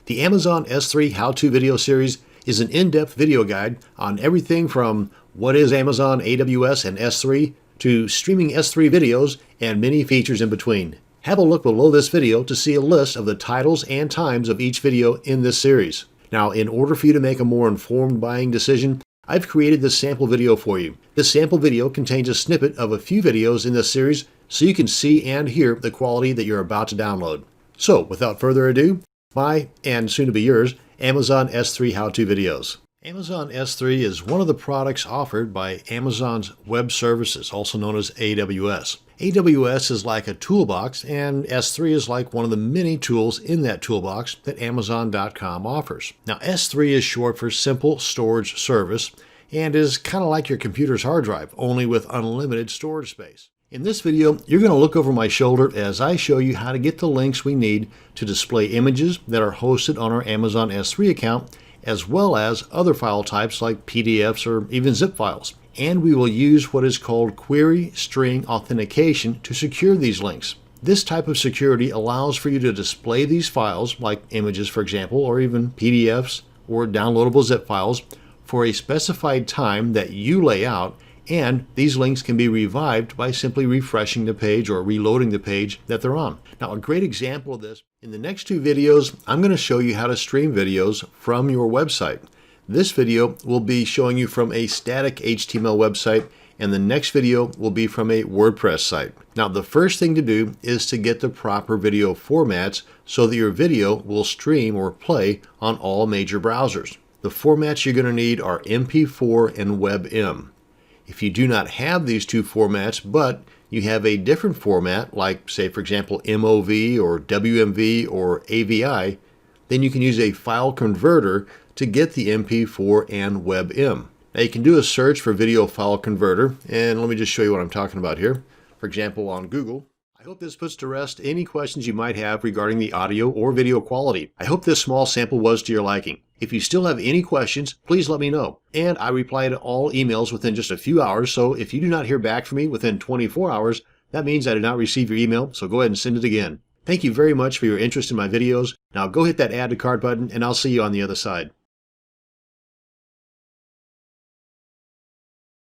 The Amazon S3 How-To Video Series is an in-depth video guide on everything from what is Amazon AWS and S3 to streaming S3 videos and many features in between. Have a look below this video to see a list of the titles and times of each video in this series. Now, in order for you to make a more informed buying decision, I've created this sample video for you. This sample video contains a snippet of a few videos in this series so you can see and hear the quality that you're about to download. So, without further ado, my, and soon to be yours, Amazon S3 How-To Videos. Amazon S3 is one of the products offered by Amazon's Web Services, also known as AWS. AWS is like a toolbox, and S3 is like one of the many tools in that toolbox that Amazon.com offers. Now, S3 is short for Simple Storage Service and is kind of like your computer's hard drive, only with unlimited storage space. In this video, you're going to look over my shoulder as I show you how to get the links we need to display images that are hosted on our Amazon S3 account, as well as other file types like PDFs or even zip files. And we will use what is called query string authentication to secure these links. This type of security allows for you to display these files, like images for example, or even PDFs or downloadable zip files, for a specified time that you lay out, and these links can be revived by simply refreshing the page or reloading the page that they're on. Now, a great example of this, in the next two videos, I'm going to show you how to stream videos from your website. This video will be showing you from a static HTML website, and the next video will be from a WordPress site. Now, the first thing to do is to get the proper video formats so that your video will stream or play on all major browsers. The formats you're going to need are MP4 and WebM. If you do not have these two formats, but you have a different format, like say for example MOV or WMV or AVI, then you can use a file converter to get the MP4 and WebM. Now you can do a search for video file converter, and let me just show you what I'm talking about here. For example, on Google. I hope this puts to rest any questions you might have regarding the audio or video quality. I hope this small sample was to your liking. If you still have any questions, please let me know. And I reply to all emails within just a few hours, so if you do not hear back from me within 24 hours, that means I did not receive your email, so go ahead and send it again. Thank you very much for your interest in my videos. Now go hit that add to cart button, and I'll see you on the other side.